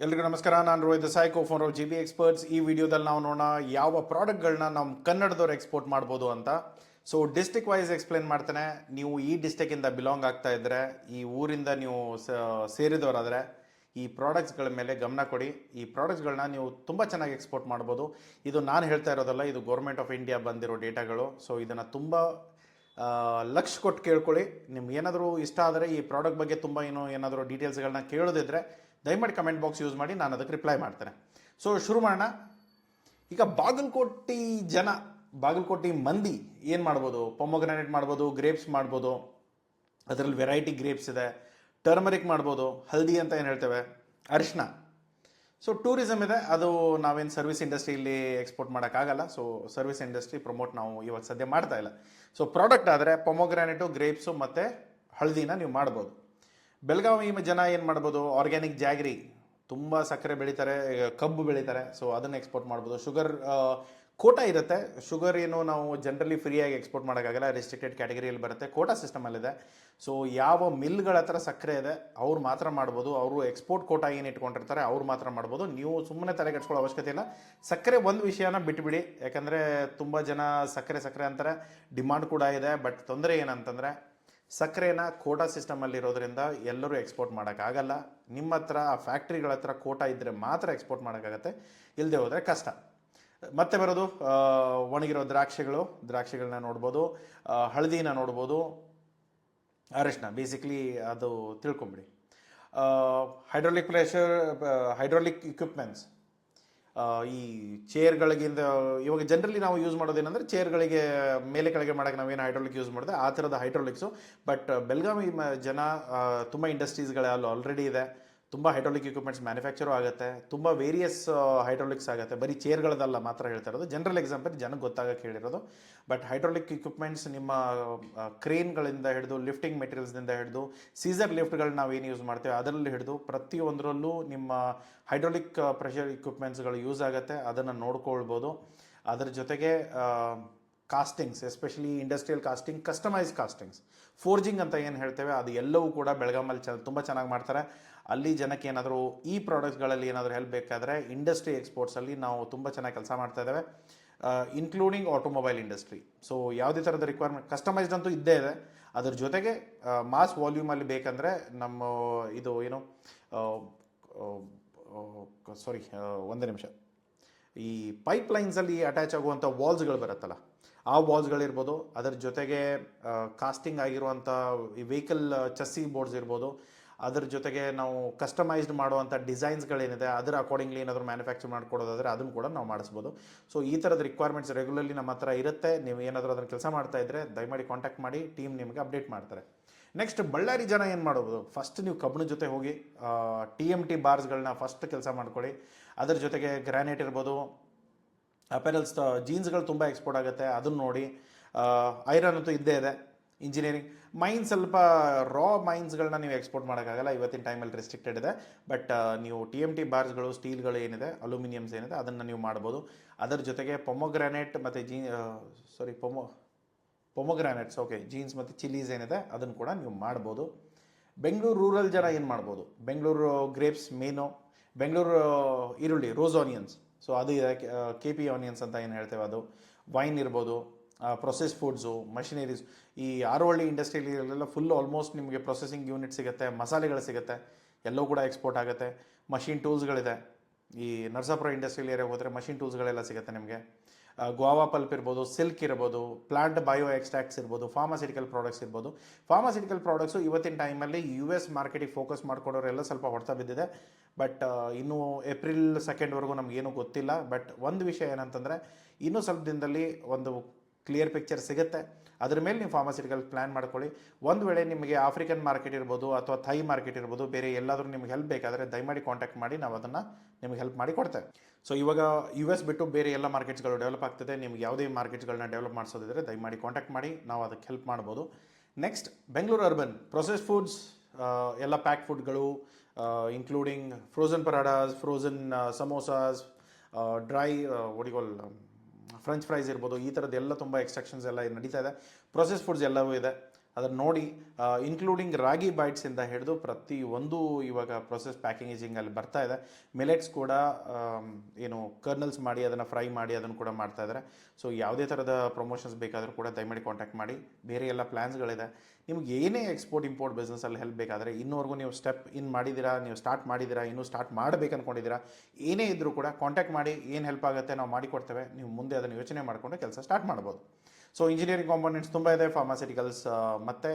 ಎಲ್ರಿಗೂ ನಮಸ್ಕಾರ. ನಾನು Rohit Desai, co-founder G B Experts. ಈ ವಿಡಿಯೋದಲ್ಲಿ ನಾವು ನೋಡೋಣ ಯಾವ ಪ್ರಾಡಕ್ಟ್ಗಳನ್ನ ನಮ್ಮ ಕನ್ನಡದವ್ರು ಎಕ್ಸ್ಪೋರ್ಟ್ ಮಾಡ್ಬೋದು ಅಂತ. ಸೊ ಡಿಸ್ಟಿಕ್ ವೈಸ್ ಎಕ್ಸ್ಪ್ಲೇನ್ ಮಾಡ್ತೇನೆ. ನೀವು ಈ ಡಿಸ್ಟಿಕ್ಕಿಂದ ಬಿಲಾಂಗ್ ಆಗ್ತಾ ಇದ್ದರೆ, ಈ ಊರಿಂದ ನೀವು ಸೇರಿದವರಾದರೆ ಈ ಪ್ರಾಡಕ್ಟ್ಸ್ಗಳ ಮೇಲೆ ಗಮನ ಕೊಡಿ. ಈ ಪ್ರಾಡಕ್ಟ್ಸ್ಗಳನ್ನ ನೀವು ತುಂಬ ಚೆನ್ನಾಗಿ ಎಕ್ಸ್ಪೋರ್ಟ್ ಮಾಡ್ಬೋದು. ಇದು ನಾನು ಹೇಳ್ತಾ ಇರೋದಲ್ಲ, ಇದು ಗೌರ್ಮೆಂಟ್ ಆಫ್ ಇಂಡಿಯಾ ಬಂದಿರೋ ಡೇಟಾಗಳು. ಸೊ ಇದನ್ನು ತುಂಬ ಲಕ್ಷ ಕೊಟ್ಟು ಕೇಳ್ಕೊಳ್ಳಿ. ನಿಮ್ಗೆ ಏನಾದರೂ ಇಷ್ಟ ಆದರೆ, ಈ ಪ್ರಾಡಕ್ಟ್ ಬಗ್ಗೆ ತುಂಬ ಏನಾದರೂ ಡೀಟೇಲ್ಸ್ಗಳನ್ನ ಕೇಳೋದಿದ್ರೆ ದಯಮಾಡಿ ಕಮೆಂಟ್ ಬಾಕ್ಸ್ ಯೂಸ್ ಮಾಡಿ, ನಾನು ಅದಕ್ಕೆ ರಿಪ್ಲೈ ಮಾಡ್ತೇನೆ. ಸೊ ಶುರು ಮಾಡೋಣ. ಈಗ ಬಾಗಲಕೋಟೆ ಮಂದಿ ಏನು ಮಾಡ್ಬೋದು? ಪೊಮೊಗ್ರಾನೇಟ್ ಮಾಡ್ಬೋದು, ಗ್ರೇಪ್ಸ್ ಮಾಡ್ಬೋದು. ಅದರಲ್ಲಿ ವೆರೈಟಿ ಗ್ರೇಪ್ಸ್ ಇದೆ. ಟರ್ಮರಿಕ್ ಮಾಡ್ಬೋದು, ಹಲ್ದಿ ಅಂತ ಏನು ಹೇಳ್ತೇವೆ, ಅರಿಶಿನ. ಸೊ ಟೂರಿಸಮ್ ಇದೆ, ಅದು ನಾವೇನು ಸರ್ವಿಸ್ ಇಂಡಸ್ಟ್ರಿಯಲ್ಲಿ ಎಕ್ಸ್ಪೋರ್ಟ್ ಮಾಡೋಕ್ಕಾಗಲ್ಲ. ಸೊ ಸರ್ವಿಸ್ ಇಂಡಸ್ಟ್ರಿ ಪ್ರಮೋಟ್ ನಾವು ಇವಾಗ ಸದ್ಯ ಮಾಡ್ತಾ ಇಲ್ಲ. ಸೊ ಪ್ರಾಡಕ್ಟ್ ಆದರೆ ಪೊಮೊಗ್ರಾನೇಟು, ಗ್ರೇಪ್ಸು ಮತ್ತು ಹಳದಿನ ನೀವು ಮಾಡ್ಬೋದು. ಬೆಳಗಾವಿ ಜನ ಏನು ಮಾಡ್ಬೋದು? ಆರ್ಗ್ಯಾನಿಕ್ ಜಾಗ್ರಿ, ತುಂಬ ಸಕ್ಕರೆ ಬೆಳೀತಾರೆ, ಕಬ್ಬು ಬೆಳೀತಾರೆ. ಸೊ ಅದನ್ನು ಎಕ್ಸ್ಪೋರ್ಟ್ ಮಾಡ್ಬೋದು. ಶುಗರ್ ಕೋಟಾ ಇರುತ್ತೆ. ಶುಗರ್ ಏನು ನಾವು ಜನರಲಿ ಫ್ರೀಯಾಗಿ ಎಕ್ಸ್ಪೋರ್ಟ್ ಮಾಡೋಕ್ಕಾಗಲ್ಲ, ರೆಸ್ಟ್ರಿಕ್ಟೆಡ್ ಕ್ಯಾಟಗರಿಯಲ್ಲಿ ಬರುತ್ತೆ, ಕೋಟಾ ಸಿಸ್ಟಮಲ್ಲಿದೆ. ಸೊ ಯಾವ ಮಿಲ್ಗಳ ಹತ್ರ ಸಕ್ಕರೆ ಇದೆ ಅವ್ರು ಮಾತ್ರ ಮಾಡ್ಬೋದು. ಅವರು ಎಕ್ಸ್ಪೋರ್ಟ್ ಕೋಟಾ ಏನು ಇಟ್ಕೊಂಡಿರ್ತಾರೆ ಅವ್ರು ಮಾತ್ರ ಮಾಡ್ಬೋದು. ನೀವು ಸುಮ್ಮನೆ ತಲೆ ಕೆಡಿಸ್ಕೊಳ್ಳೋ ಅವಶ್ಯಕತೆ ಇಲ್ಲ. ಸಕ್ಕರೆ ಒಂದು ವಿಷಯನ ಬಿಟ್ಬಿಡಿ, ಯಾಕಂದರೆ ತುಂಬ ಜನ ಸಕ್ಕರೆ ಅಂತಾರೆ. ಡಿಮಾಂಡ್ ಕೂಡ ಇದೆ. ಬಟ್ ತೊಂದರೆ ಏನಂತಂದರೆ, ಸಕ್ಕರೆನ ಕೋಟಾ ಸಿಸ್ಟಮಲ್ಲಿರೋದ್ರಿಂದ ಎಲ್ಲರೂ ಎಕ್ಸ್ಪೋರ್ಟ್ ಮಾಡೋಕ್ಕಾಗಲ್ಲ. ನಿಮ್ಮ ಹತ್ರ ಆ ಫ್ಯಾಕ್ಟ್ರಿಗಳ ಹತ್ರ ಕೋಟಾ ಇದ್ದರೆ ಮಾತ್ರ ಎಕ್ಸ್ಪೋರ್ಟ್ ಮಾಡೋಕ್ಕಾಗತ್ತೆ, ಇಲ್ಲದೆ ಹೋದರೆ ಕಷ್ಟ. ಮತ್ತೆ ಬರೋದು ಒಣಗಿರೋ ದ್ರಾಕ್ಷಿಗಳನ್ನ ನೋಡ್ಬೋದು, ಹಳದಿನ ನೋಡ್ಬೋದು, ಅರಿಶಿನ. ಬೇಸಿಕ್ಲಿ ಅದು ತಿಳ್ಕೊಂಬಿಡಿ. ಹೈಡ್ರಾಲಿಕ್ ಇಕ್ವಿಪ್ಮೆಂಟ್ಸ್, ಈ ಚೇರ್ಗಳಿಗಿಂತ ಇವಾಗ ಜನರಲಿ ನಾವು ಯೂಸ್ ಮಾಡೋದೇನೆಂದರೆ, ಚೇರ್ಗಳಿಗೆ ಮೇಲೆ ಕೆಳಗೆ ಮಾಡೋಕ್ಕೆ ನಾವೇನು ಹೈಡ್ರಾಲಿಕ್ ಯೂಸ್ ಮಾಡಿದೆ ಆ ಥರದ ಹೈಡ್ರಾಲಿಕ್ಸು. ಬಟ್ ಬೆಳಗಾವಿ ಜನ ತುಂಬ ಇಂಡಸ್ಟ್ರೀಸ್ಗಳು ಅಲ್ಲಿ ಆಲ್ರೆಡಿ ಇದೆ. ತುಂಬ ಹೈಡ್ರಾಲಿಕ್ ಇಕ್ವಿಪ್ಮೆಂಟ್ಸ್ ಮ್ಯಾನುಫ್ಯಾಕ್ಚರು ಆಗುತ್ತೆ. ತುಂಬ ವೇರಿಯಸ್ ಹೈಡ್ರಾಲಿಕ್ಸ್ ಆಗುತ್ತೆ. ಬರೀ ಚೇರ್ಗಳದಲ್ಲ ಮಾತ್ರ ಹೇಳ್ತಾ ಇರೋದು, ಜನರಲ್ ಎಕ್ಸಾಂಪಲ್ ಜನಕ್ಕೆ ಗೊತ್ತಾಗಕ್ಕೆ ಹೇಳಿರೋದು. ಬಟ್ ಹೈಡ್ರಾಲಿಕ್ ಇಕ್ವಿಪ್ಮೆಂಟ್ಸ್ ನಿಮ್ಮ ಕ್ರೇನ್ಗಳಿಂದ ಹಿಡಿದು, ಲಿಫ್ಟಿಂಗ್ ಮೆಟೀರಿಯಲ್ಸ್ನಿಂದ ಹಿಡಿದು, ಸೀಸರ್ ಲಿಫ್ಟ್ಗಳನ್ನ ನಾವೇನು ಯೂಸ್ ಮಾಡ್ತೇವೆ ಅದರಲ್ಲಿ ಹಿಡಿದು ಪ್ರತಿಯೊಂದರಲ್ಲೂ ನಿಮ್ಮ ಹೈಡ್ರಾಲಿಕ್ ಪ್ರೆಷರ್ ಇಕ್ವಿಪ್ಮೆಂಟ್ಸ್ಗಳು ಯೂಸ್ ಆಗುತ್ತೆ. ಅದನ್ನು ನೋಡ್ಕೊಳ್ಬೋದು. ಅದರ ಜೊತೆಗೆ castings, especially industrial casting, customise castings, forging ಅಂತ ಏನು ಹೇಳ್ತೇವೆ, ಅದು ಎಲ್ಲವೂ ಕೂಡ ಬೆಳಗಾಮಲ್ಲಿ ತುಂಬ ಚೆನ್ನಾಗಿ ಮಾಡ್ತಾರೆ. ಅಲ್ಲಿ ಜನಕ್ಕೆ ಏನಾದರೂ ಈ ಪ್ರಾಡಕ್ಟ್ಸ್ಗಳಲ್ಲಿ ಏನಾದರೂ ಹೆಲ್ಪ್ ಬೇಕಾದರೆ, ಇಂಡಸ್ಟ್ರಿ ಎಕ್ಸ್ಪೋರ್ಟ್ಸಲ್ಲಿ ನಾವು ತುಂಬ ಚೆನ್ನಾಗಿ ಕೆಲಸ ಮಾಡ್ತಾ ಇದ್ದೇವೆ, ಇನ್ಕ್ಲೂಡಿಂಗ್ ಆಟೋಮೊಬೈಲ್ ಇಂಡಸ್ಟ್ರಿ. ಸೊ ಯಾವುದೇ ಥರದ ರಿಕ್ವೈರ್ಮೆಂಟ್ ಕಸ್ಟಮೈಸ್ಡ್ ಅಂತೂ ಇದ್ದೇ ಇದೆ. ಅದ್ರ ಜೊತೆಗೆ ಮಾಸ್ ವಾಲ್ಯೂಮಲ್ಲಿ ಬೇಕಂದರೆ ನಮ್ಮ ಇದು ಏನು ಒಂದೇ ನಿಮಿಷ, ಈ ಪೈಪ್ಲೈನ್ಸಲ್ಲಿ ಅಟ್ಯಾಚ್ ಆಗುವಂಥ ವಾಲ್ಸ್ಗಳು ಬರುತ್ತಲ್ಲ, ಆ ವಾಲ್ಸ್ಗಳಿರ್ಬೋದು. ಅದರ ಜೊತೆಗೆ ಕಾಸ್ಟಿಂಗ್ ಆಗಿರುವಂಥ ಈ ವೆಹಿಕಲ್ ಚಸ್ಸಿ ಬೋರ್ಡ್ಸ್ ಇರ್ಬೋದು. ಅದರ ಜೊತೆಗೆ ನಾವು ಕಸ್ಟಮೈಸ್ಡ್ ಮಾಡುವಂಥ ಡಿಸೈನ್ಸ್ಗಳೇನಿದೆ ಅದರ ಅಕಾರ್ಡಿಂಗ್ಲಿ ಏನಾದರೂ ಮ್ಯಾನುಫ್ಯಾಕ್ಚರ್ ಮಾಡಿಕೊಡೋದಾದರೆ ಅದನ್ನು ಕೂಡ ನಾವು ಮಾಡಿಸ್ಬೋದು. ಸೊ ಈ ಥರದ ರಿಕ್ವೈರ್ಮೆಂಟ್ಸ್ ರೆಗ್ಯುಲರ್ಲಿ ನಮ್ಮ ಹತ್ರ ಇರುತ್ತೆ. ನೀವು ಏನಾದರೂ ಅದನ್ನು ಕೆಲಸ ಮಾಡ್ತಾ ಇದ್ದರೆ ದಯಮಾಡಿ ಕಾಂಟ್ಯಾಕ್ಟ್ ಮಾಡಿ, ಟೀಮ್ ನಿಮಗೆ ಅಪ್ಡೇಟ್ ಮಾಡ್ತಾರೆ. ನೆಕ್ಸ್ಟ್ ಬಳ್ಳಾರಿ ಜನ ಏನು ಮಾಡ್ಬೋದು? ಫಸ್ಟ್ ನೀವು ಕಬ್ಬಿಣ ಜೊತೆ ಹೋಗಿ TMT ಬಾರ್ಸ್ಗಳನ್ನ ಫಸ್ಟ್ ಕೆಲಸ ಮಾಡ್ಕೊಳ್ಳಿ. ಅದರ ಜೊತೆಗೆ ಗ್ರಾನೈಟ್ ಇರ್ಬೋದು, ಅಪೆರಲ್ಸ್, ಜೀನ್ಸ್ಗಳು ತುಂಬ ಎಕ್ಸ್ಪೋರ್ಟ್ ಆಗುತ್ತೆ, ಅದನ್ನು ನೋಡಿ. ಐರನ್ ಅಂತೂ ಇದ್ದೇ ಇದೆ. ಇಂಜಿನಿಯರಿಂಗ್ ಮೈನ್ಸ್, ಸ್ವಲ್ಪ ರಾ ಮೈನ್ಸ್ಗಳನ್ನ ನೀವು ಎಕ್ಸ್ಪೋರ್ಟ್ ಮಾಡೋಕ್ಕಾಗಲ್ಲ, ಇವತ್ತಿನ ಟೈಮಲ್ಲಿ ರೆಸ್ಟ್ರಿಕ್ಟೆಡ್ ಇದೆ. ಬಟ್ ನೀವು TMT ಬಾರ್ಸ್ಗಳು, ಸ್ಟೀಲ್ಗಳು ಏನಿದೆ, ಅಲ್ಯೂಮಿನಿಯಮ್ಸ್ ಏನಿದೆ ಅದನ್ನು ನೀವು ಮಾಡ್ಬೋದು. ಅದರ ಜೊತೆಗೆ ಪೊಮೊಗ್ರಾನೇಟ್ ಮತ್ತು ಪೊಮೊಗ್ರಾನೇಟ್ಸ್, ಜೀನ್ಸ್ ಮತ್ತು ಚಿಲ್ಲೀಸ್ ಏನಿದೆ ಅದನ್ನು ಕೂಡ ನೀವು ಮಾಡ್ಬೋದು. ಬೆಂಗಳೂರು ರೂರಲ್ ಜನ ಏನು ಮಾಡ್ಬೋದು? ಬೆಂಗಳೂರು ಗ್ರೇಪ್ಸ್ ಮೇನು, ಬೆಂಗಳೂರು ಈರುಳ್ಳಿ, ರೋಸ್ ಆನಿಯನ್ಸ್. ಸೊ ಅದು ಇದೆ, KP ಆನಿಯನ್ಸ್ ಅಂತ ಏನು ಹೇಳ್ತೇವೆ ಅದು. ವೈನ್ ಇರ್ಬೋದು, ಪ್ರೊಸೆಸ್ ಫುಡ್ಸು, ಮಷಿನರೀಸ್. ಈ ಆರೋಹಳ್ಳಿ ಇಂಡಸ್ಟ್ರಿಯಲ್ಲೆಲ್ಲ ಫುಲ್ ಆಲ್ಮೋಸ್ಟ್ ನಿಮಗೆ ಪ್ರೊಸೆಸಿಂಗ್ ಯೂನಿಟ್ ಸಿಗುತ್ತೆ, ಮಸಾಲೆಗಳು ಸಿಗುತ್ತೆ, ಎಲ್ಲವೂ ಕೂಡ ಎಕ್ಸ್ಪೋರ್ಟ್ ಆಗುತ್ತೆ. ಮಷಿನ್ ಟೂಲ್ಸ್ಗಳಿದೆ. ಈ ನರಸಾಪುರ ಇಂಡಸ್ಟ್ರಿಯಲ್ ಏರಿಯಾಗೆ ಹೋದರೆ ಮಷಿನ್ ಟೂಲ್ಸ್ಗಳೆಲ್ಲ ಸಿಗುತ್ತೆ ನಿಮಗೆ. ಗೋವಾ ಪಲ್ಪ್ ಇರ್ಬೋದು, ಸಿಲ್ಕ್ ಇರ್ಬೋದು, ಪ್ಲಾಂಟ್ ಬಯೋ ಎಕ್ಸ್ಟ್ರಾಕ್ಟ್ಸ್ ಇರ್ಬೋದು, ಫಾರ್ಮಾಸ್ಯೂಟಿಕಲ್ ಪ್ರಾಡಕ್ಟ್ಸ್ ಇರ್ಬೋದು. ಫಾರ್ಮಾಸ್ಯೂಟಿಕಲ್ ಪ್ರಾಡಕ್ಟ್ಸು ಇವತ್ತಿನ ಟೈಮಲ್ಲಿ US ಮಾರ್ಕೆಟಿಗೆ ಫೋಕಸ್ ಮಾಡ್ಕೊಡೋರೆಲ್ಲ ಸ್ವಲ್ಪ ಹೊಡ್ತಾ ಬಿದ್ದಿದೆ. ಬಟ್ ಇನ್ನೂ ಏಪ್ರಿಲ್ 2 ನಮಗೇನು ಗೊತ್ತಿಲ್ಲ. ಬಟ್ ಒಂದು ವಿಷಯ ಏನಂತಂದರೆ, ಇನ್ನೂ ಸ್ವಲ್ಪ ದಿನದಲ್ಲಿ ಒಂದು ಕ್ಲಿಯರ್ ಪಿಕ್ಚರ್ ಸಿಗುತ್ತೆ. ಅದ್ರ ಮೇಲೆ ನೀವು ಫಾರ್ಮಾಸ್ಯೂಟಿಕಲ್ ಪ್ಲ್ಯಾನ್ ಮಾಡ್ಕೊಳ್ಳಿ. ಒಂದು ವೇಳೆ ನಿಮಗೆ ಆಫ್ರಿಕನ್ ಮಾರ್ಕೆಟ್ ಇರ್ಬೋದು ಅಥವಾ ಥೈ ಮಾರ್ಕೆಟ್ ಇರ್ಬೋದು, ಬೇರೆ ಎಲ್ಲಾದರೂ ನಿಮ್ಗೆ ಹೆಲ್ಪ್ ಬೇಕಾದರೆ ದಯಮಾಡಿ ಕಾಂಟ್ಯಾಕ್ಟ್ ಮಾಡಿ, ನಾವು ಅದನ್ನು ನಿಮಗೆ ಹೆಲ್ಪ್ ಮಾಡಿ ಕೊಡ್ತೇವೆ. ಸೊ ಇವಾಗ US ಬಿಟ್ಟು ಬೇರೆ ಎಲ್ಲ ಮಾರ್ಕೆಟ್ಸ್ಗಳು ಡೆವಲಪ್ ಆಗ್ತದೆ. ನಿಮ್ಗೆ ಯಾವುದೇ ಮಾರ್ಕೆಟ್ಸ್ಗಳನ್ನ ಡೆವಲಪ್ ಮಾಡಿಸೋದಿದ್ರೆ ದಯಮಾಡಿ ಕಾಂಟ್ಯಾಕ್ಟ್ ಮಾಡಿ, ನಾವು ಅದಕ್ಕೆ ಹೆಲ್ಪ್ ಮಾಡ್ಬೋದು. Next Bengaluru urban process foods, ಎಲ್ಲ ಪ್ಯಾಕ್ ಫುಡ್ಗಳು, including frozen parathas, frozen samosas, dry French fries ಇರ್ಬೋದು. ಈ ಥರದ್ದೆಲ್ಲ ತುಂಬ ಎಕ್ಸ್ಟ್ರಾಕ್ಷನ್ಸ್ ಎಲ್ಲ ನಡೀತಾ ಇದೆ. ಪ್ರೊಸೆಸ್ ಫುಡ್ಸ್ ಎಲ್ಲವೂ ಇದೆ. ಅದನ್ನು ನೋಡಿ, ಇನ್ಕ್ಲೂಡಿಂಗ್ ರಾಗಿ ಬೈಟ್ಸಿಂದ ಹಿಡಿದು ಪ್ರತಿಯೊಂದು ಇವಾಗ ಪ್ರೊಸೆಸ್ ಪ್ಯಾಕೇಜಿಂಗಲ್ಲಿ ಬರ್ತಾ ಇದೆ. ಮಿಲೆಟ್ಸ್ ಕೂಡ ಏನು ಕರ್ನಲ್ಸ್ ಮಾಡಿ ಅದನ್ನು ಫ್ರೈ ಮಾಡಿ ಅದನ್ನು ಕೂಡ ಮಾಡ್ತಾ ಇದ್ದಾರೆ. ಸೊ ಯಾವುದೇ ಥರದ ಪ್ರಮೋಷನ್ಸ್ ಬೇಕಾದರೂ ಕೂಡ ದಯಮಾಡಿ ಕಾಂಟ್ಯಾಕ್ಟ್ ಮಾಡಿ. ಬೇರೆ ಎಲ್ಲ ಪ್ಲ್ಯಾನ್ಸ್ಗಳಿದೆ. ನಿಮ್ಗೆ ಏನೇ ಎಕ್ಸ್ಪೋರ್ಟ್ ಇಂಪೋರ್ಟ್ ಬಿಸ್ನೆಸ್ಸಲ್ಲಿ ಹೆಲ್ಪ್ ಬೇಕಾದರೆ, ಇನ್ನೂವರೆಗೂ ನೀವು ಸ್ಟೆಪ್ ಇನ್ ಮಾಡಿದ್ದೀರಾ, ನೀವು ಸ್ಟಾರ್ಟ್ ಮಾಡಿದ್ದೀರಾ, ಇನ್ನೂ ಸ್ಟಾರ್ಟ್ ಮಾಡಬೇಕು ಅಂದ್ಕೊಂಡಿದ್ದೀರಾ, ಏನೇ ಇದ್ದರೂ ಕೂಡ ಕಾಂಟ್ಯಾಕ್ಟ್ ಮಾಡಿ. ಏನು ಹೆಲ್ಪ್ ಆಗುತ್ತೆ ನಾವು ಮಾಡಿಕೊಡ್ತೇವೆ. ನೀವು ಮುಂದೆ ಅದನ್ನು ಯೋಚನೆ ಮಾಡಿಕೊಂಡು ಕೆಲಸ ಸ್ಟಾರ್ಟ್ ಮಾಡ್ಬೋದು. ಸೊ ಇಂಜಿನಿಯರಿಂಗ್ ಕಾಂಪೋನೆಂಟ್ಸ್ ತುಂಬ ಇದೆ, ಫಾರ್ಮಾಸ್ಯೂಟಿಕಲ್ಸ್ ಮತ್ತು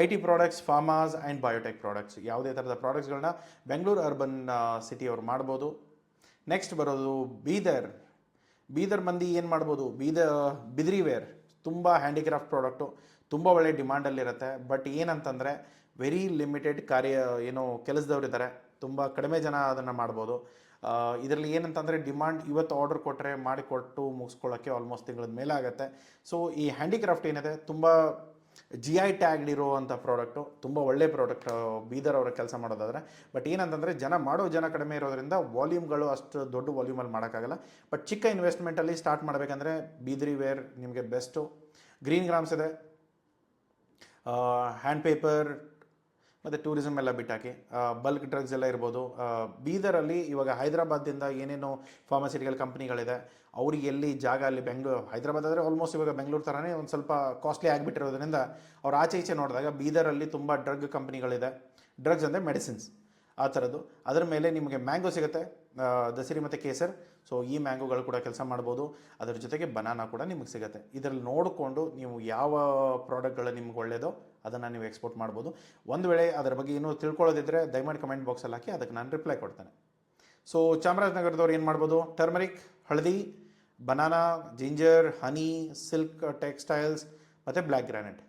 IT products, pharmas and biotech products, ಯಾವುದೇ ಥರದ ಪ್ರಾಡಕ್ಟ್ಸ್ಗಳನ್ನ ಬೆಂಗಳೂರು ಅರ್ಬನ್ ಸಿಟಿಯವ್ರು ಮಾಡ್ಬೋದು. ನೆಕ್ಸ್ಟ್ ಬರೋದು ಬೀದರ್ ಮಂದಿ ಏನು ಮಾಡ್ಬೋದು, ಬಿದ್ರಿ ವೇರ್ ತುಂಬ ಹ್ಯಾಂಡಿಕ್ರಾಫ್ಟ್ ಪ್ರಾಡಕ್ಟು, ತುಂಬ ಒಳ್ಳೆ ಡಿಮಾಂಡಲ್ಲಿರುತ್ತೆ. ಬಟ್ ಏನಂತಂದರೆ ವೆರಿ ಲಿಮಿಟೆಡ್ ಕೆಲಸದವ್ರಿದ್ದಾರೆ, ತುಂಬ ಕಡಿಮೆ ಜನ ಅದನ್ನು ಮಾಡ್ಬೋದು. ಇದರಲ್ಲಿ ಏನಂತಂದರೆ ಡಿಮಾಂಡ್ ಇವತ್ತು ಆರ್ಡರ್ ಕೊಟ್ಟರೆ ಮಾಡಿಕೊಟ್ಟು ಮುಗಿಸ್ಕೊಳ್ಳೋಕ್ಕೆ ಆಲ್ಮೋಸ್ಟ್ ತಿಂಗಳದ ಮೇಲೆ ಆಗುತ್ತೆ. ಸೊ ಈ ಹ್ಯಾಂಡಿಕ್ರಾಫ್ಟ್ ಏನಿದೆ ತುಂಬ GI ಟ್ಯಾಗ್ಡ್ ಇರುವಂಥ ಪ್ರಾಡಕ್ಟು, ತುಂಬ ಒಳ್ಳೆ ಪ್ರಾಡಕ್ಟ್ ಬೀದರ್ ಅವರ ಕೆಲಸ ಮಾಡೋದಾದರೆ. ಬಟ್ ಏನಂತಂದರೆ ಮಾಡೋ ಜನ ಕಡಿಮೆ ಇರೋದ್ರಿಂದ ವಾಲ್ಯೂಮ್ಗಳು ಅಷ್ಟು ದೊಡ್ಡ ವಾಲ್ಯೂಮಲ್ಲಿ ಮಾಡೋಕ್ಕಾಗಲ್ಲ. ಬಟ್ ಚಿಕ್ಕ ಇನ್ವೆಸ್ಟ್ಮೆಂಟಲ್ಲಿ ಸ್ಟಾರ್ಟ್ ಮಾಡಬೇಕಂದ್ರೆ ಬಿದ್ರಿ ವೇರ್ ನಿಮಗೆ ಬೆಸ್ಟು. ಗ್ರೀನ್ ಗ್ರಾಮ್ಸ್ ಇದೆ, ಹ್ಯಾಂಡ್ ಪೇಪರ್ ಮತ್ತು ಟೂರಿಸಮ್ ಎಲ್ಲ ಬಿಟ್ಟಾಕಿ, ಬಲ್ಕ್ ಡ್ರಗ್ಸ್ ಎಲ್ಲ ಇರ್ಬೋದು. ಬೀದರಲ್ಲಿ ಇವಾಗ ಹೈದರಾಬಾದಿಂದ ಏನೇನು ಫಾರ್ಮಾಸ್ಯೂಟಿಕಲ್ ಕಂಪ್ನಿಗಳಿದೆ ಅವ್ರಿಗೆ ಎಲ್ಲಿ ಜಾಗ ಅಲ್ಲಿ ಹೈದರಾಬಾದ್ ಆದರೆ ಆಲ್ಮೋಸ್ಟ್ ಇವಾಗ ಬೆಂಗಳೂರು ಥರನೇ ಒಂದು ಸ್ವಲ್ಪ ಕಾಸ್ಟ್ಲಿ ಆಗಿಬಿಟ್ಟಿರೋದ್ರಿಂದ ಅವ್ರು ಆಚೆ ಈಚೆ ನೋಡಿದಾಗ ಬೀದರಲ್ಲಿ ತುಂಬ ಡ್ರಗ್ ಕಂಪ್ನಿಗಳಿದೆ. ಡ್ರಗ್ಸ್ ಅಂದರೆ ಮೆಡಿಸಿನ್ಸ್ ಆ ಥರದ್ದು. ಅದರ ಮೇಲೆ ನಿಮಗೆ ಮ್ಯಾಂಗೋ ಸಿಗುತ್ತೆ, ದಸರಿ ಮತ್ತು ಕೇಸರ್. ಸೊ ಈ ಮ್ಯಾಂಗೋಗಳು ಕೂಡ ಕೆಲಸ ಮಾಡ್ಬೋದು. ಅದರ ಜೊತೆಗೆ ಬನಾನಾ ಕೂಡ ನಿಮಗೆ ಸಿಗುತ್ತೆ. ಇದರಲ್ಲಿ ನೋಡಿಕೊಂಡು ನೀವು ಯಾವ ಪ್ರಾಡಕ್ಟ್ಗಳು ನಿಮ್ಗೆ ಒಳ್ಳೆಯದೋ ಅದನ್ನು ನೀವು ಎಕ್ಸ್ಪೋರ್ಟ್ ಮಾಡ್ಬೋದು. ಒಂದು ವೇಳೆ ಅದರ ಬಗ್ಗೆ ಏನೂ ತಿಳ್ಕೊಳ್ಳೋದಿದ್ದರೆ ದಯಮಾಡಿ ಕಮೆಂಟ್ ಬಾಕ್ಸಲ್ಲಿ ಹಾಕಿ, ಅದಕ್ಕೆ ನಾನು ರಿಪ್ಲೈ ಕೊಡ್ತೇನೆ. ಸೊ ಚಾಮರಾಜನಗರದವ್ರು ಏನು ಮಾಡ್ಬೋದು, ಟರ್ಮರಿಕ್, ಹಳದಿ, ಬನಾನಾ, ಜಿಂಜರ್, ಹನಿ, ಸಿಲ್ಕ್ ಟೆಕ್ಸ್ಟೈಲ್ಸ್ ಮತ್ತು ಬ್ಲ್ಯಾಕ್ ಗ್ರಾನೈಟ್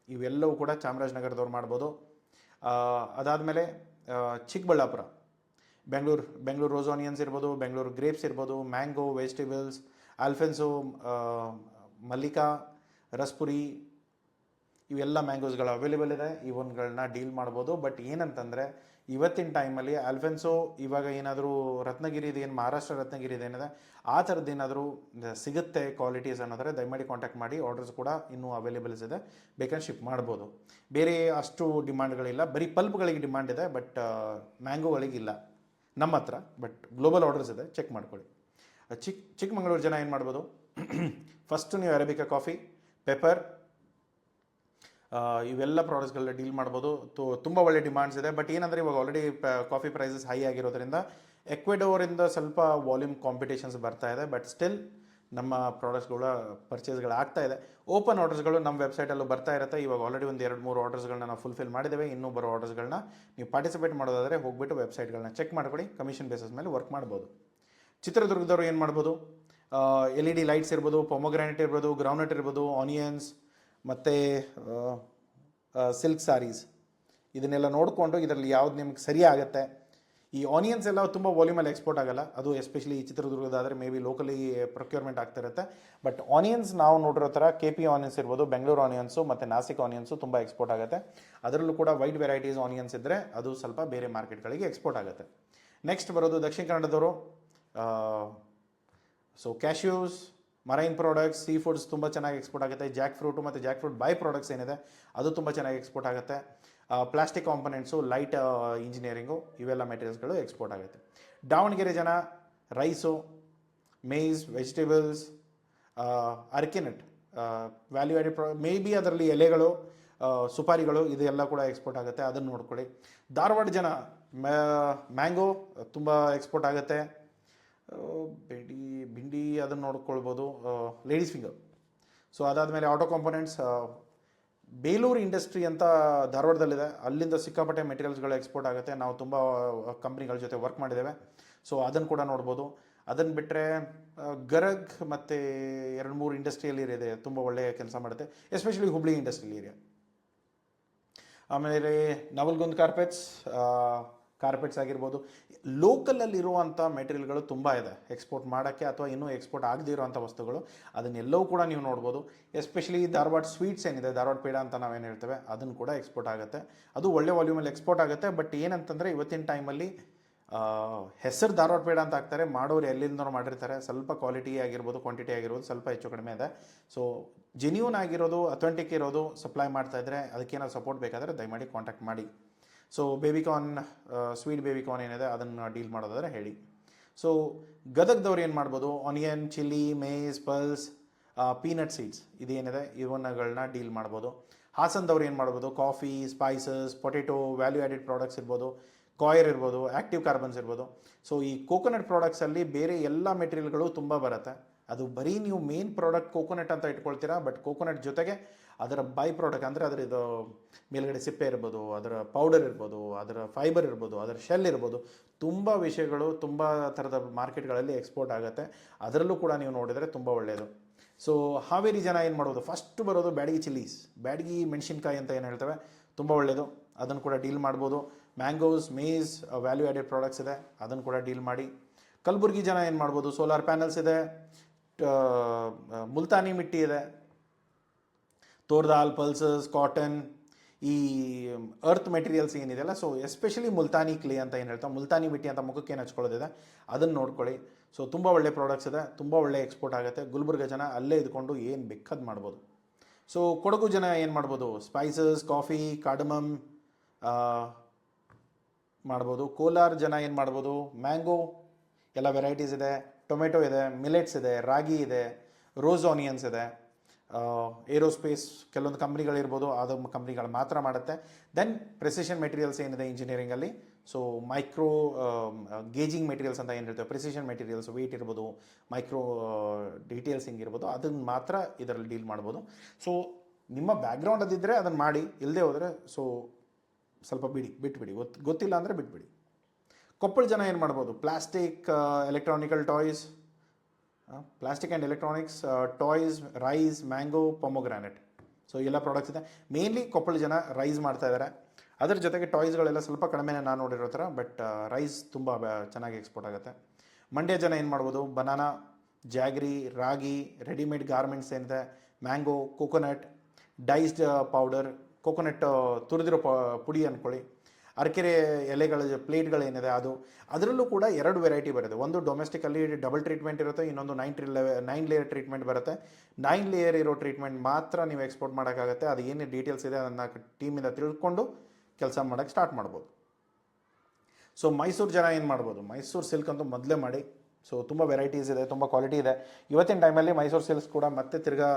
ಇವೆಲ್ಲವೂ ಕೂಡ ಚಾಮರಾಜನಗರದವ್ರು ಮಾಡ್ಬೋದು. ಅದಾದಮೇಲೆ ಚಿಕ್ಕಬಳ್ಳಾಪುರ, ಬೆಂಗಳೂರು ರೋಸ್ ಆನಿಯನ್ಸ್ ಇರ್ಬೋದು, ಬೆಂಗಳೂರು ಗ್ರೇಪ್ಸ್ ಇರ್ಬೋದು, mango, vegetables, Alfonso, Mallika, Raspuri, ಇವೆಲ್ಲ ಮ್ಯಾಂಗೋಸ್ಗಳು ಅವೈಲೇಬಲ್ ಇದೆ. ಇವನ್ಗಳನ್ನ ಡೀಲ್ ಮಾಡ್ಬೋದು. ಬಟ್ ಏನಂತಂದರೆ ಇವತ್ತಿನ ಟೈಮಲ್ಲಿ ಆಲ್ಫೆನ್ಸೋ ಇವಾಗ ಏನಾದರೂ ರತ್ನಗಿರಿದು ಏನು ಮಹಾರಾಷ್ಟ್ರ ರತ್ನಗಿರಿದು ಏನಿದೆ ಆ ಥರದ್ದು ಏನಾದರೂ ಸಿಗುತ್ತೆ ಕ್ವಾಲಿಟೀಸ್ ಅನ್ನೋದ್ರೆ ದಯಮಾಡಿ ಕಾಂಟ್ಯಾಕ್ಟ್ ಮಾಡಿ. ಆರ್ಡರ್ಸ್ ಕೂಡ ಇನ್ನೂ ಅವೈಲೇಬಲ್ಸ್ ಇದೆ, ಬೇಕಾದ್ರೆ ಶಿಪ್ ಮಾಡ್ಬೋದು. ಬೇರೆ ಅಷ್ಟು ಡಿಮಾಂಡ್ಗಳಿಲ್ಲ, ಬರೀ ಪಲ್ಪ್ಗಳಿಗೆ ಡಿಮಾಂಡ್ ಇದೆ, ಬಟ್ ಮ್ಯಾಂಗೋಗಳಿಗಿಲ್ಲ ನಮ್ಮ ಹತ್ರ. ಬಟ್ ಗ್ಲೋಬಲ್ ಆರ್ಡರ್ಸ್ ಇದೆ, ಚೆಕ್ ಮಾಡ್ಕೊಳ್ಳಿ. ಚಿಕ್ಕಮಗಳೂರು ಜನ ಏನು ಮಾಡ್ಬೋದು, ಫಸ್ಟು ನೀವು ಅರೇಬಿಕಾ ಕಾಫಿ, ಪೆಪ್ಪರ್, ಇವೆಲ್ಲ ಪ್ರಾಡಕ್ಟ್ಸ್ಗಳನ್ನ ಡೀಲ್ ಮಾಡ್ಬೋದು. ತುಂಬ ಒಳ್ಳೆ ಡಿಮಾಂಡ್ಸ್ ಇದೆ. ಬಟ್ ಏನಂದರೆ ಇವಾಗ ಆಲ್ರೆಡಿ ಕಾಫಿ ಪ್ರೈಸಸ್ ಹೈ ಆಗಿರೋದ್ರಿಂದ ಎಕ್ವೆಡೋರಿಂದ ಸ್ವಲ್ಪ ವಾಲ್ಯೂಮ್ ಕಾಂಪಿಟೇಷನ್ಸ್ ಬರ್ತಾ ಇದೆ. ಬಟ್ ಸ್ಟಿಲ್ ನಮ್ಮ ಪ್ರಾಡಕ್ಟ್ಸ್ಗಳ ಪರ್ಚೇಸ್ಗಳು ಆಗ್ತಾ ಇದೆ. ಓಪನ್ ಆರ್ಡರ್ಸ್ಗಳು ನಮ್ಮ ವೆಬ್ಸೈಟಲ್ಲೂ ಬರ್ತಾ ಇರುತ್ತೆ. ಇವಾಗ ಆಲ್ರೆಡಿ ಒಂದು 2-3 ಆರ್ಡರ್ಸ್ಗಳನ್ನ ನಾವು ಫುಲ್ಫಿಲ್ ಮಾಡಿದ್ದೇವೆ. ಇನ್ನೂ ಬರೋ ಆರ್ಡರ್ಸ್ಗಳನ್ನ ನೀವು ಪಾರ್ಟಿಸಿಪೇಟ್ ಮಾಡೋದಾದರೆ ಹೋಗ್ಬಿಟ್ಟು ವೆಬ್ಸೈಟ್ಗಳನ್ನ ಚೆಕ್ ಮಾಡ್ಕೊಳ್ಳಿ, ಕಮಿಷನ್ ಬೇಸಿಸ್ ಮೇಲೆ ವರ್ಕ್ ಮಾಡ್ಬೋದು. ಚಿತ್ರದುರ್ಗದವರು ಏನು ಮಾಡ್ಬೋದು, LED ಲೈಟ್ಸ್ ಇರ್ಬೋದು, ಪೊಮೊಗ್ರಾನೇಟ್ ಇರ್ಬೋದು, ಗ್ರೌಂಡ್ನಟ್ ಇರ್ಬೋದು, ಆನಿಯನ್ಸ್ ಮತ್ತು ಸಿಲ್ಕ್ ಸ್ಯಾರೀಸ್, ಇದನ್ನೆಲ್ಲ ನೋಡಿಕೊಂಡು ಇದರಲ್ಲಿ ಯಾವ್ದು ನಿಮ್ಗೆ ಸರಿ ಆಗುತ್ತೆ. ಈ ಆನಿಯನ್ಸ್ ಎಲ್ಲ ತುಂಬ ವಾಲ್ಯೂಮಲ್ಲಿ ಎಕ್ಸ್ಪೋರ್ಟ್ ಆಗಲ್ಲ, ಅದು ಎಸ್ಪೆಷಲಿ ಈ ಚಿತ್ರದುರ್ಗದಾದರೆ ಮೇ ಬಿ ಲೋಕಲಿ ಪ್ರೊಕ್ಯೂರ್ಮೆಂಟ್ ಆಗ್ತಿರುತ್ತೆ. ಬಟ್ ಆನಿಯನ್ಸ್ ನಾವು ನೋಡಿರೋ ಥರ KP ಆನಿಯನ್ಸ್ ಇರ್ಬೋದು, ಬೆಂಗಳೂರು ಆನಿಯನ್ಸು ಮತ್ತು ನಾಸಿಕ್ ಆನಿಯನ್ಸು ತುಂಬ ಎಕ್ಸ್ಪೋರ್ಟ್ ಆಗುತ್ತೆ. ಅದರಲ್ಲೂ ಕೂಡ ವೈಡ್ ವೆರೈಟೀಸ್ ಆನಿಯನ್ಸ್ ಇದ್ದರೆ ಅದು ಸ್ವಲ್ಪ ಬೇರೆ ಮಾರ್ಕೆಟ್ಗಳಿಗೆ ಎಕ್ಸ್ಪೋರ್ಟ್ ಆಗುತ್ತೆ. ನೆಕ್ಸ್ಟ್ ಬರೋದು ದಕ್ಷಿಣ ಕನ್ನಡದವರು. So cashews, marine products, sea foods ತುಂಬ ಚೆನ್ನಾಗಿ ಎಕ್ಸ್ಪೋರ್ಟ್ ಆಗುತ್ತೆ. ಜಾಕ್ ಫ್ರೂಟು ಮತ್ತು ಜಾಕ್ ಫ್ರೂಟ್ ಬೈ ಪ್ರಾಡಕ್ಟ್ಸ್ ಏನಿದೆ ಅದು ತುಂಬ ಚೆನ್ನಾಗಿ ಎಕ್ಸ್ಪೋರ್ಟ್ ಆಗುತ್ತೆ. ಪ್ಲಾಸ್ಟಿಕ್ ಕಾಂಪೊನೆಂಟ್ಸು, ಲೈಟ್ ಇಂಜಿನಿಯರಿಂಗು, ಇವೆಲ್ಲ ಮೆಟೀರಿಯಲ್ಸ್ಗಳು ಎಕ್ಸ್ಪೋರ್ಟ್ ಆಗುತ್ತೆ. ದಾವಣಗೆರೆ ಜನ rice, maize, vegetables, arecanut, value added may be ಅದರಲ್ಲಿ ಎಲೆಗಳು, ಸುಪಾರಿಗಳು, ಇದೆಲ್ಲ ಕೂಡ ಎಕ್ಸ್ಪೋರ್ಟ್ ಆಗುತ್ತೆ, ಅದನ್ನು ನೋಡ್ಕೊಳ್ಳಿ. ಧಾರವಾಡ ಜನ ಮ್ಯಾಂಗೋ ತುಂಬ ಎಕ್ಸ್ಪೋರ್ಟ್ ಆಗುತ್ತೆ. ಭಿಂಡಿ ಅದನ್ನು ನೋಡ್ಕೊಳ್ಬೋದು. Ladies finger. ಸೊ ಅದಾದಮೇಲೆ ಆಟೋ ಕಾಂಪೊನೆಂಟ್ಸ್, ಬೇಲೂರು ಇಂಡಸ್ಟ್ರಿ ಅಂತ ಧಾರವಾಡದಲ್ಲಿದೆ, ಅಲ್ಲಿಂದ ಸಿಕ್ಕಾಪಟ್ಟೆ ಮೆಟೀರಿಯಲ್ಸ್ಗಳು ಎಕ್ಸ್ಪೋರ್ಟ್ ಆಗುತ್ತೆ. ನಾವು ತುಂಬ ಕಂಪ್ನಿಗಳ ಜೊತೆ ವರ್ಕ್ ಮಾಡಿದ್ದೇವೆ. ಸೊ ಅದನ್ನು ಕೂಡ ನೋಡ್ಬೋದು. ಅದನ್ನು ಬಿಟ್ಟರೆ ಗರಗ್ ಮತ್ತು 2-3 ಇಂಡಸ್ಟ್ರಿಯಲ್ ಏರಿಯಾ ಇದೆ, ತುಂಬ ಒಳ್ಳೆಯ ಕೆಲಸ ಮಾಡುತ್ತೆ, ಎಸ್ಪೆಷಲಿ ಹುಬ್ಳಿ ಇಂಡಸ್ಟ್ರಿಯಲ್ ಏರಿಯಾ. ಆಮೇಲೆ ನವಲ್ಗುಂದ್ ಕಾರ್ಪೆಟ್ಸ್ ಆಗಿರ್ಬೋದು. ಲೋಕಲಲ್ಲಿರುವಂಥ ಮೆಟೀರಿಯಲ್ಗಳು ತುಂಬ ಇದೆ ಎಕ್ಸ್ಪೋರ್ಟ್ ಮಾಡೋಕ್ಕೆ, ಅಥವಾ ಇನ್ನೂ ಎಕ್ಸ್ಪೋರ್ಟ್ ಆಗದೇ ಇರುವಂಥ ವಸ್ತುಗಳು, ಅದನ್ನೆಲ್ಲವೂ ಕೂಡ ನೀವು ನೋಡ್ಬೋದು. ಎಸ್ಪೆಷಲಿ ಧಾರವಾಡ ಸ್ವೀಟ್ಸ್ ಏನಿದೆ, ಧಾರವಾಡ ಪೇಡ ಅಂತ ನಾವೇನು ಹೇಳ್ತೇವೆ, ಅದನ್ನು ಕೂಡ ಎಕ್ಸ್ಪೋರ್ಟ್ ಆಗುತ್ತೆ. ಅದು ಒಳ್ಳೆ ವಾಲ್ಯೂಮಲ್ಲಿ ಎಕ್ಸ್ಪೋರ್ಟ್ ಆಗುತ್ತೆ. ಬಟ್ ಏನಂತಂದರೆ ಇವತ್ತಿನ ಟೈಮಲ್ಲಿ ಹೆಸರು ಧಾರವಾಡ ಪೇಡ ಅಂತ ಹಾಕ್ತಾರೆ, ಮಾಡೋರು ಎಲ್ಲಿಂದನೋ ಮಾಡಿರ್ತಾರೆ. ಸ್ವಲ್ಪ ಕ್ವಾಲಿಟಿ ಆಗಿರ್ಬೋದು, ಕ್ವಾಂಟಿಟಿ ಆಗಿರ್ಬೋದು ಸ್ವಲ್ಪ ಹೆಚ್ಚು ಕಡಿಮೆ ಇದೆ. ಸೊ ಜೆನ್ಯೂನ್ ಆಗಿರೋದು, ಅಥೆಂಟಿಕ್ ಇರೋದು ಸಪ್ಲೈ ಮಾಡ್ತಾ ಇದ್ದರೆ, ಅದಕ್ಕೇನಾದ್ರು ಸಪೋರ್ಟ್ ಬೇಕಾದರೆ ದಯಮಾಡಿ ಕಾಂಟ್ಯಾಕ್ಟ್ ಮಾಡಿ. ಸೊ ಬೇಬಿಕಾರ್ನ್, ಸ್ವೀಟ್ ಬೇಬಿಕಾರ್ನ್ ಏನಿದೆ ಅದನ್ನು ಡೀಲ್ ಮಾಡೋದಾದರೆ ಹೇಳಿ. ಸೊ ಗದಗದವ್ರು ಏನು ಮಾಡ್ಬೋದು, onion, chilli, maize, pulse, peanut seeds ಇದೇನಿದೆ ಇವನ್ನುಗಳನ್ನ ಡೀಲ್ ಮಾಡ್ಬೋದು. ಹಾಸನದವ್ರು ಏನು ಮಾಡ್ಬೋದು, coffee, spices, potato, value added products ಇರ್ಬೋದು, ಕಾಯರ್ ಇರ್ಬೋದು, ಆ್ಯಕ್ಟಿವ್ ಕಾರ್ಬನ್ಸ್ ಇರ್ಬೋದು. ಸೊ ಈ ಕೋಕೋನಟ್ ಪ್ರಾಡಕ್ಟ್ಸಲ್ಲಿ ಬೇರೆ ಎಲ್ಲ ಮೆಟೀರಿಯಲ್ಗಳು ತುಂಬ ಬರುತ್ತೆ. ಅದು ಬರೀ ನೀವು ಮೇನ್ ಪ್ರಾಡಕ್ಟ್ ಕೋಕೋನಟ್ ಅಂತ ಇಟ್ಕೊಳ್ತೀರಾ, ಬಟ್ ಕೋಕೋನಟ್ ಜೊತೆಗೆ ಅದರ ಬೈ ಪ್ರಾಡಕ್ಟ್ ಅಂದರೆ ಅದರ ಇದು ಮೇಲ್ಗಡೆ ಸಿಪ್ಪೆ ಇರ್ಬೋದು, ಅದರ ಪೌಡರ್ ಇರ್ಬೋದು, ಅದರ ಫೈಬರ್ ಇರ್ಬೋದು, ಅದರ ಶೆಲ್ ಇರ್ಬೋದು, ತುಂಬ ವಿಷಯಗಳು ತುಂಬ ಥರದ ಮಾರ್ಕೆಟ್ಗಳಲ್ಲಿ ಎಕ್ಸ್ಪೋರ್ಟ್ ಆಗುತ್ತೆ. ಅದರಲ್ಲೂ ಕೂಡ ನೀವು ನೋಡಿದರೆ ತುಂಬ ಒಳ್ಳೆಯದು. ಸೊ ಹಾವೇರಿ ಜನ ಏನು ಮಾಡೋದು, ಫಸ್ಟ್ ಬರೋದು ಬ್ಯಾಡಗಿ ಚಿಲ್ಲೀಸ್, ಬ್ಯಾಡಗಿ ಮೆಣಸಿನ್ಕಾಯಿ ಅಂತ ಏನು ಹೇಳ್ತೇವೆ, ತುಂಬ ಒಳ್ಳೆಯದು. ಅದನ್ನು ಕೂಡ ಡೀಲ್ ಮಾಡ್ಬೋದು. Mangoes, Mein, value added products ಇದೆ, ಅದನ್ನು ಕೂಡ ಡೀಲ್ ಮಾಡಿ. ಕಲಬುರ್ಗಿ ಜನ ಏನು ಮಾಡ್ಬೋದು, ಸೋಲಾರ್ ಪ್ಯಾನಲ್ಸ್ ಇದೆ, ಮುಲ್ತಾನಿ ಮಿಟ್ಟಿ ಇದೆ, ತೋರ್ದಾಲ್, ಪಲ್ಸಸ್, ಕಾಟನ್, ಈ ಅರ್ತ್ ಮೆಟೀರಿಯಲ್ಸ್ ಏನಿದೆಯಲ್ಲ, ಸೊ ಎಸ್ಪೆಷಲಿ ಮುಲ್ತಾನಿ ಕ್ಲೇ ಅಂತ ಏನು ಹೇಳ್ತಾರೆ, ಮುಲ್ತಾನಿ ಮಿಟ್ಟಿ ಅಂತ ಮುಖಕ್ಕೆ ಏನು ಹಚ್ಕೊಳ್ಳೋದಿದೆ ಅದನ್ನು ನೋಡ್ಕೊಳ್ಳಿ. ಸೊ ತುಂಬ ಒಳ್ಳೆ ಪ್ರಾಡಕ್ಟ್ಸ್ ಇದೆ, ತುಂಬ ಒಳ್ಳೆ ಎಕ್ಸ್ಪೋರ್ಟ್ ಆಗುತ್ತೆ. ಗುಲ್ಬರ್ಗ ಜನ ಅಲ್ಲೇ ಇದ್ಕೊಂಡು ಏನು ಬೇಕಾದ್ ಮಾಡ್ಬೋದು. ಸೊ ಕೊಡಗು ಜನ ಏನು ಮಾಡ್ಬೋದು, ಸ್ಪೈಸಸ್, ಕಾಫಿ, ಕಾರ್ಡಮಮ್ ಮಾಡ್ಬೋದು. ಕೋಲಾರ ಜನ ಏನು ಮಾಡ್ಬೋದು, ಮ್ಯಾಂಗೋ ಎಲ್ಲ ವೆರೈಟೀಸ್ ಇದೆ, ಟೊಮೆಟೊ ಇದೆ, ಮಿಲೆಟ್ಸ್ ಇದೆ, ರಾಗಿ ಇದೆ, ರೋಸ್ ಆನಿಯನ್ಸ್ ಇದೆ, ಏರೋಸ್ಪೇಸ್ ಕೆಲವೊಂದು ಕಂಪ್ನಿಗಳಿರ್ಬೋದು, ಅದು ಕಂಪ್ನಿಗಳು ಮಾತ್ರ ಮಾಡುತ್ತೆ. ದೆನ್ ಪ್ರೆಸಿಷನ್ ಮೆಟೀರಿಯಲ್ಸ್ ಏನಿದೆ ಇಂಜಿನಿಯರಿಂಗಲ್ಲಿ, ಸೊ ಮೈಕ್ರೋ ಗೇಜಿಂಗ್ ಮೆಟೀರಿಯಲ್ಸ್ ಅಂತ ಏನು ಹೇಳ್ತೇವೆ, ಪ್ರೆಸಿಷನ್ ಮೆಟೀರಿಯಲ್ಸ್, ವೆಯ್ಟ್ ಇರ್ಬೋದು, ಮೈಕ್ರೋ ಡೀಟೇಲ್ಸಿಂಗ್ ಇರ್ಬೋದು, ಅದನ್ನು ಮಾತ್ರ ಇದರಲ್ಲಿ ಡೀಲ್ ಮಾಡ್ಬೋದು. ಸೊ ನಿಮ್ಮ ಬ್ಯಾಕ್ಗ್ರೌಂಡ್ ಅದಿದ್ದರೆ ಅದನ್ನು ಮಾಡಿ, ಇಲ್ಲದೆ ಹೋದರೆ ಸೊ ಸ್ವಲ್ಪ ಬಿಟ್ಬಿಡಿ, ಗೊತ್ತಿಲ್ಲ ಅಂದರೆ ಬಿಟ್ಬಿಡಿ. ಕೊಪ್ಪಳ ಜನ ಏನು ಮಾಡ್ಬೋದು, plastic, electronical toys, plastic and electronics, toys, rice, mango, pomegranate, so ಎಲ್ಲ ಪ್ರಾಡಕ್ಟ್ಸ್ ಇದೆ. ಮೇನ್ಲಿ ಕೊಪ್ಪಳ ಜನ ರೈಸ್ ಮಾಡ್ತಾ ಇದ್ದಾರೆ. ಅದರ ಜೊತೆಗೆ ಟಾಯ್ಸ್ಗಳೆಲ್ಲ ಸ್ವಲ್ಪ ಕಡಿಮೆನೇ ನಾನು ನೋಡಿರೋ ಥರ, ಬಟ್ ರೈಸ್ ತುಂಬ ಚೆನ್ನಾಗಿ ಎಕ್ಸ್ಪೋರ್ಟ್ ಆಗುತ್ತೆ. ಮಂಡ್ಯ ಜನ ಏನು ಮಾಡ್ಬೋದು, ಬನಾನಾ, ಜಾಗ್ರಿ, ರಾಗಿ, ರೆಡಿಮೇಡ್ ಗಾರ್ಮೆಂಟ್ಸ್ ಏನಿದೆ, ಮ್ಯಾಂಗೋ, ಕೋಕೋನಟ್, ಡೈಸ್ಡ್ ಪೌಡರ್, ಕೋಕೋನಟ್ ತುರಿದಿರೋ ಪುಡಿ ಅಂದ್ಕೊಳ್ಳಿ, ಅರಕೆರೆ ಎಲೆಗಳ ಪ್ಲೇಟ್ಗಳೇನಿದೆ ಅದು, ಅದರಲ್ಲೂ ಕೂಡ 2 ವೆರೈಟಿ ಬರುತ್ತೆ. ಒಂದು ಡೊಮೆಸ್ಟಿಕಲ್ಲಿ ಡಬಲ್ ಟ್ರೀಟ್ಮೆಂಟ್ ಇರುತ್ತೆ, ಇನ್ನೊಂದು 9 ಲೇಯರ್ ಟ್ರೀಟ್ಮೆಂಟ್ ಬರುತ್ತೆ. 9 ಲೇಯರ್ ಇರೋ ಟ್ರೀಟ್ಮೆಂಟ್ ಮಾತ್ರ ನೀವು ಎಕ್ಸ್ಪೋರ್ಟ್ ಮಾಡೋಕ್ಕಾಗುತ್ತೆ. ಅದು ಏನು ಡೀಟೇಲ್ಸ್ ಇದೆ ಅದನ್ನು ಟೀಮಿಂದ ತಿಳ್ಕೊಂಡು ಕೆಲಸ ಮಾಡೋಕ್ಕೆ ಸ್ಟಾರ್ಟ್ ಮಾಡ್ಬೋದು. ಸೊ ಮೈಸೂರು ಜನ ಏನು ಮಾಡ್ಬೋದು, ಮೈಸೂರು ಸಿಲ್ಕ್ ಅಂತೂ ಮೊದಲೇ ಮಾಡಿ. ಸೊ ತುಂಬ ವೆರೈಟೀಸ್ ಇದೆ, ತುಂಬ ಕ್ವಾಲಿಟಿ ಇದೆ. ಇವತ್ತಿನ ಟೈಮಲ್ಲಿ ಮೈಸೂರು ಸಿಲ್ಕ್ಸ್ ಕೂಡ ಮತ್ತೆ ತಿರ್ಗಾ